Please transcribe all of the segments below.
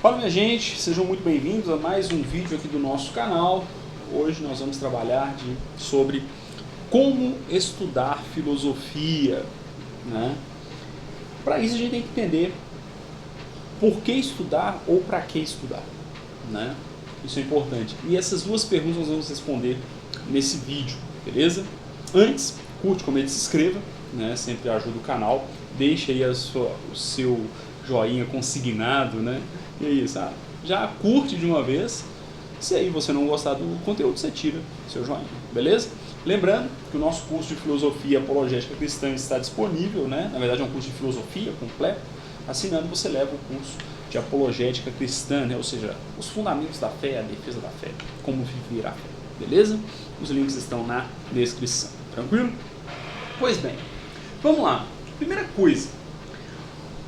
Fala minha gente, sejam muito bem-vindos a mais um vídeo aqui do nosso canal. Hoje nós vamos trabalhar sobre como estudar filosofia, né? Para isso a gente tem que entender por que estudar ou para que estudar, né? Isso é importante. E essas duas perguntas nós vamos responder nesse vídeo, beleza? Antes, curte, comente, se inscreva, né? Sempre ajuda o canal. Deixa aí o seu joinha consignado, né? E aí, sabe? Já curte de uma vez. Se aí você não gostar do conteúdo, você tira seu joinha, beleza? Lembrando que o nosso curso de Filosofia Apologética Cristã está disponível, né? Na verdade é um curso de filosofia completo. Assinando, você leva o curso de Apologética Cristã, né? Ou seja, os fundamentos da fé, a defesa da fé, como viver a fé, beleza? Os links estão na descrição, tranquilo? Pois bem, vamos lá. Primeira coisa,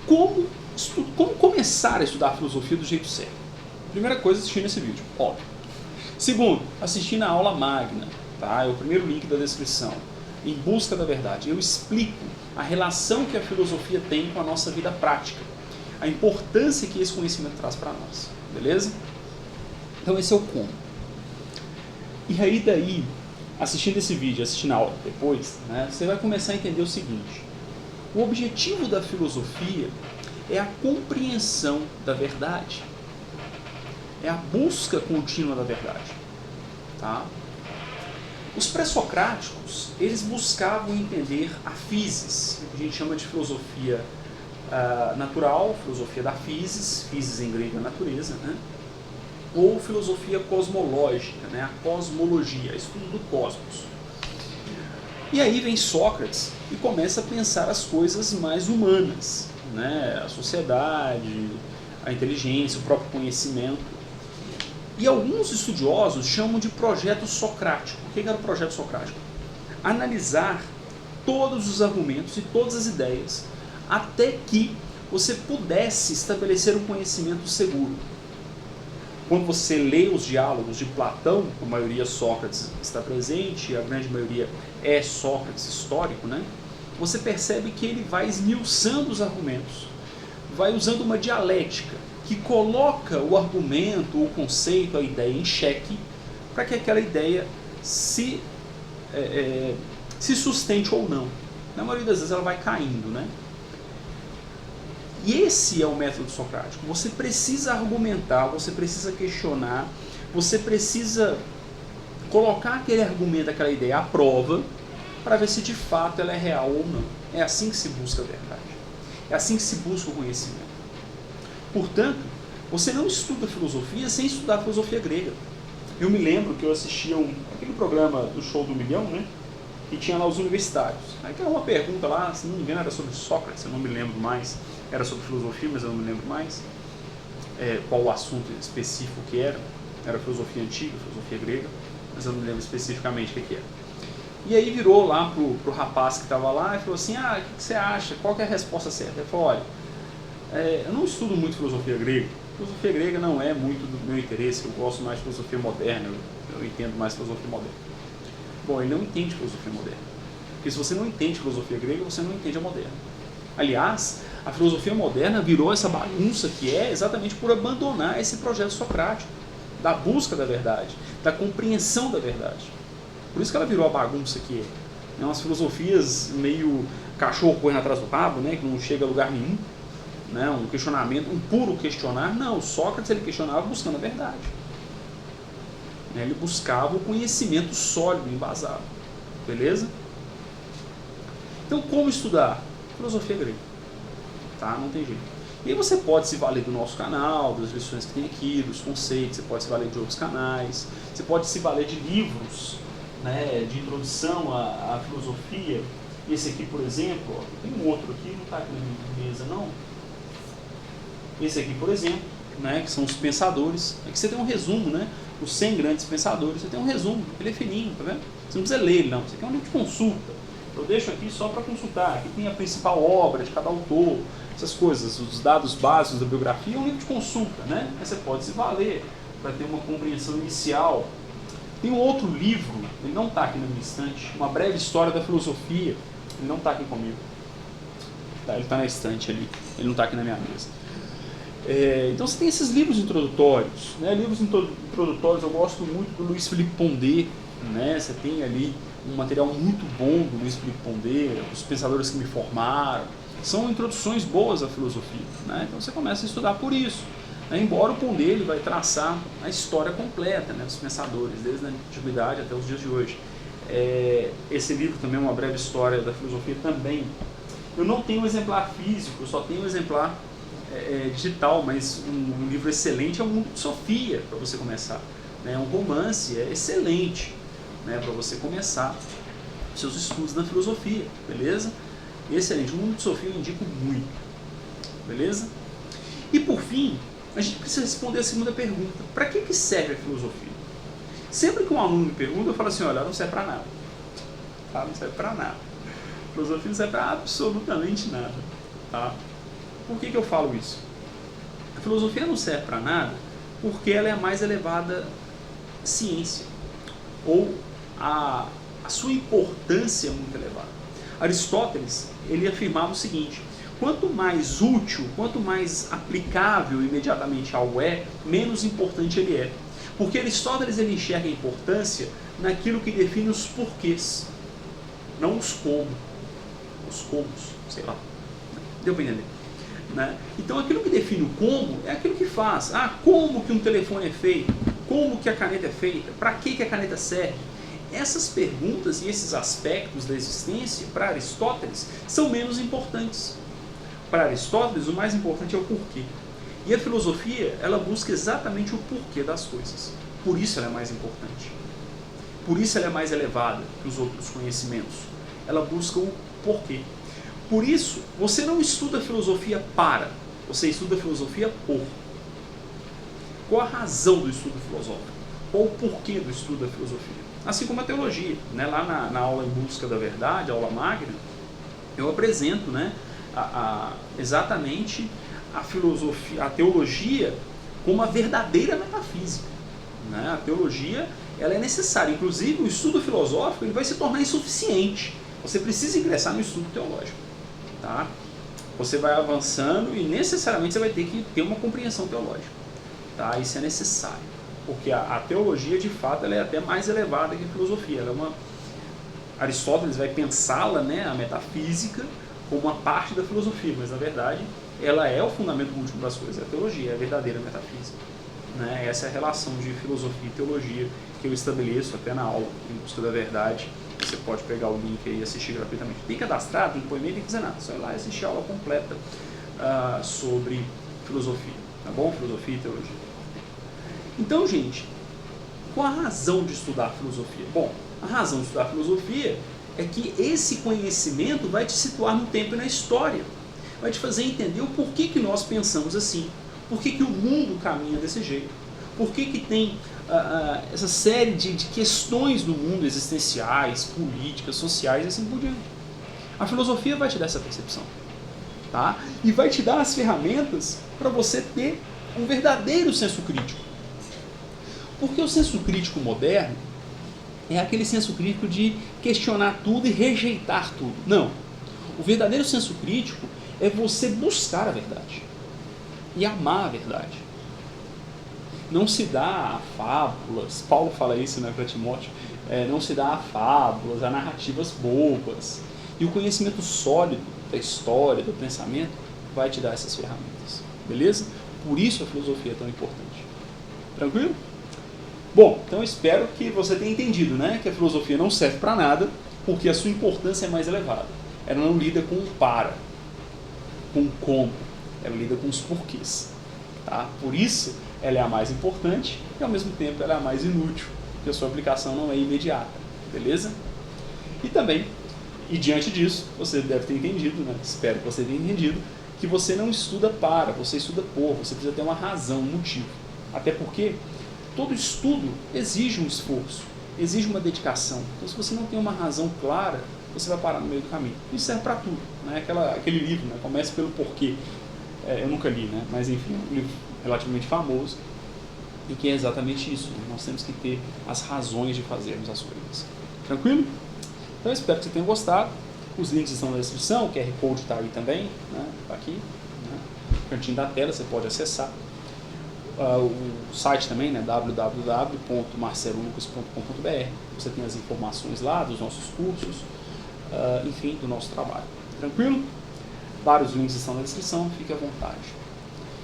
como começar a estudar filosofia do jeito certo? Primeira coisa, assistindo esse vídeo, óbvio. Segundo, assistindo a aula magna, tá? É o primeiro link da descrição. Em busca da verdade. Eu explico a relação que a filosofia tem com a nossa vida prática. A importância que esse conhecimento traz para nós, beleza? Então esse é o como. E aí daí, assistindo esse vídeo, assistindo a aula depois, né, você vai começar a entender o seguinte. O objetivo da filosofia é a compreensão da verdade. É a busca contínua da verdade. Tá? Os pré-socráticos, eles buscavam entender a physis, que a gente chama de filosofia natural, filosofia da physis em grego é natureza, né? Ou filosofia cosmológica, né? A cosmologia, estudo do cosmos. E aí vem Sócrates e começa a pensar as coisas mais humanas, né? A sociedade, a inteligência, o próprio conhecimento. E alguns estudiosos chamam de projeto socrático. O que era o projeto socrático? Analisar todos os argumentos e todas as ideias até que você pudesse estabelecer um conhecimento seguro. Quando você lê os diálogos de Platão, a maioria Sócrates está presente, a grande maioria é Sócrates histórico, né? Você percebe que ele vai esmiuçando os argumentos, vai usando uma dialética que coloca o argumento, o conceito, a ideia em xeque, para que aquela ideia se sustente ou não. Na maioria das vezes ela vai caindo, né? E esse é o método socrático. Você precisa argumentar, você precisa questionar, você precisa colocar aquele argumento, aquela ideia à prova, para ver se de fato ela é real ou não. É assim que se busca a verdade. É assim que se busca o conhecimento. Portanto, você não estuda filosofia sem estudar a filosofia grega. Eu me lembro que eu assistia aquele programa do Show do Milhão, né? Que tinha lá os universitários. Aí tinha uma pergunta lá, se não me engano era sobre Sócrates, eu não me lembro mais. Era sobre filosofia, mas eu não me lembro mais qual o assunto específico que era. Era filosofia antiga, filosofia grega, mas eu não me lembro especificamente o que era. E aí virou lá pro rapaz que estava lá e falou assim, o que você acha? Qual que é a resposta certa? Ele falou, olha, eu não estudo muito filosofia grega. Filosofia grega não é muito do meu interesse, eu gosto mais de filosofia moderna, eu entendo mais filosofia moderna. Bom, ele não entende filosofia moderna. Porque se você não entende filosofia grega, você não entende a moderna. Aliás, a filosofia moderna virou essa bagunça que é exatamente por abandonar esse projeto socrático, da busca da verdade, da compreensão da verdade. Por isso que ela virou a bagunça que é. Umas filosofias meio cachorro correndo atrás do rabo, né, que não chega a lugar nenhum. Né, um questionamento, um puro questionar. Não, Sócrates ele questionava buscando a verdade. Ele buscava o conhecimento sólido, embasado. Beleza? Então, como estudar? Filosofia grega. Tá? Não tem jeito. E aí você pode se valer do nosso canal, das lições que tem aqui, dos conceitos, você pode se valer de outros canais, você pode se valer de livros, né, de introdução à filosofia. Esse aqui, por exemplo, ó, tem um outro aqui, não está aqui na minha mesa não. Esse aqui, por exemplo, né, que são os pensadores. Aqui você tem um resumo, né? Os 100 grandes pensadores, você tem um resumo. Ele é fininho, tá vendo? Você não precisa ler ele, não. Isso aqui é um livro de consulta. Eu deixo aqui só para consultar. Aqui tem a principal obra de cada autor, essas coisas, os dados básicos da biografia. É um livro de consulta, né? Aí você pode se valer para ter uma compreensão inicial. Tem um outro livro, ele não está aqui na minha estante, Uma Breve História da Filosofia. Ele não está aqui comigo. Ele está na estante ali, ele não está aqui na minha mesa. Então você tem esses livros introdutórios, né? Livros introdutórios eu gosto muito do Luiz Felipe Pondé, né? Você tem ali um material muito bom do Luiz Felipe Pondé, Os Pensadores que Me Formaram, são introduções boas à filosofia, né? Então você começa a estudar por isso, né? Embora o Pondé ele vai traçar a história completa, né, dos pensadores, desde a antiguidade até os dias de hoje. Esse livro também, Uma Breve História da Filosofia, também, eu não tenho um exemplar físico, eu só tenho um exemplar digital, mas um livro excelente é O Mundo de Sofia, para você começar, né? Um romance excelente, né, para você começar seus estudos na filosofia, beleza? Excelente, O Mundo de Sofia eu indico muito, beleza? E por fim, a gente precisa responder a segunda pergunta: para que serve a filosofia? Sempre que um aluno me pergunta, eu falo assim: olha, não serve para nada, tá? Não serve para nada. A filosofia não serve para absolutamente nada, tá? Por que eu falo isso? A filosofia não serve para nada porque ela é a mais elevada ciência, ou a sua importância é muito elevada. Aristóteles, ele afirmava o seguinte: quanto mais útil, quanto mais aplicável imediatamente algo menos importante ele é. Porque Aristóteles ele enxerga a importância naquilo que define os porquês, não os como. Os comos, sei lá. Deu para entender? Né? Então aquilo que define o como é aquilo que faz. Como que um telefone é feito? Como que a caneta é feita? Para que a caneta serve? Essas perguntas e esses aspectos da existência, para Aristóteles, são menos importantes. Para Aristóteles, o mais importante é o porquê. E a filosofia, ela busca exatamente o porquê das coisas. Por isso ela é mais importante. Por isso ela é mais elevada que os outros conhecimentos. Ela busca o porquê. Por isso, você não estuda filosofia para, você estuda filosofia por. Qual a razão do estudo filosófico? Qual o porquê do estudo da filosofia? Assim como a teologia, né? Lá na aula Em Busca da Verdade, a aula magna, eu apresento, né, exatamente a filosofia, a teologia como a verdadeira metafísica, né? A teologia, ela é necessária. Inclusive, o estudo filosófico ele vai se tornar insuficiente. Você precisa ingressar no estudo teológico, tá? Você vai avançando e necessariamente você vai ter que ter uma compreensão teológica, tá? Isso é necessário, porque a teologia, de fato, ela é até mais elevada que a filosofia. Ela Aristóteles vai pensá-la, né, a metafísica, como uma parte da filosofia, mas na verdade ela é o fundamento último das coisas. A teologia é a verdadeira metafísica, né? Essa é a relação de filosofia e teologia que eu estabeleço até na aula Em Busca da Verdade. Você pode pegar o link aí e assistir gratuitamente. Tem cadastrar, tem que pôr e-mail, tem que fazer nada. Só ir lá e assistir a aula completa sobre filosofia, tá bom? Filosofia e teologia. Então, gente, qual a razão de estudar filosofia? Bom, a razão de estudar filosofia é que esse conhecimento vai te situar no tempo e na história. Vai te fazer entender o porquê que nós pensamos assim. Por que o mundo caminha desse jeito. Por que tem essa série de questões no mundo existenciais, políticas, sociais e assim por diante. A filosofia vai te dar essa percepção, tá? E vai te dar as ferramentas para você ter um verdadeiro senso crítico. Porque o senso crítico moderno é aquele senso crítico de questionar tudo e rejeitar tudo. Não. O verdadeiro senso crítico é você buscar a verdade e amar a verdade. Não se dá a fábulas, Paulo fala isso, né, para Timóteo, não se dá a fábulas, a narrativas bobas. E o conhecimento sólido da história, do pensamento, vai te dar essas ferramentas. Beleza? Por isso a filosofia é tão importante. Tranquilo? Bom, então eu espero que você tenha entendido, né, que a filosofia não serve para nada, porque a sua importância é mais elevada. Ela não lida com o para, com o como, ela lida com os porquês. Tá? Por isso, ela é a mais importante e, ao mesmo tempo, ela é a mais inútil, porque a sua aplicação não é imediata. Beleza? E também, e diante disso, você deve ter entendido, né, espero que você tenha entendido, que você não estuda para, você estuda por, você precisa ter uma razão, um motivo. Até porque todo estudo exige um esforço, exige uma dedicação. Então, se você não tem uma razão clara, você vai parar no meio do caminho. Isso serve para tudo, né? Aquele livro, né? Começa pelo porquê. Eu nunca li, né? Mas enfim, é um livro relativamente famoso e que é exatamente isso, né? Nós temos que ter as razões de fazermos as coisas. Tranquilo? Então eu espero que você tenha gostado. Os links estão na descrição, o QR Code está aí também, né? Tá aqui, né? cantinho da tela, você pode acessar. O site também, né, www.marcelolucas.com.br. Você tem as informações lá dos nossos cursos, enfim, do nosso trabalho. Tranquilo? Vários links estão na descrição, fique à vontade.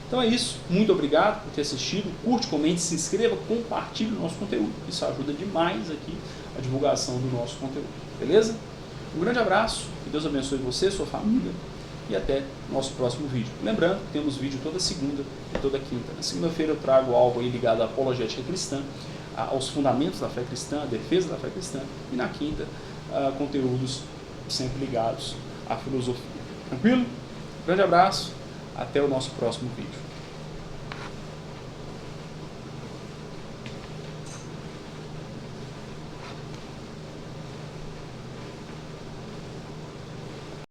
Então é isso, muito obrigado por ter assistido. Curte, comente, se inscreva, compartilhe o nosso conteúdo. Isso ajuda demais aqui a divulgação do nosso conteúdo. Beleza? Um grande abraço, que Deus abençoe você, sua família, e até o nosso próximo vídeo. Lembrando que temos vídeo toda segunda e toda quinta. Na segunda-feira eu trago algo aí ligado à apologética cristã, aos fundamentos da fé cristã, a defesa da fé cristã, e na quinta, conteúdos sempre ligados à filosofia. Tranquilo? Grande abraço, até o nosso próximo vídeo.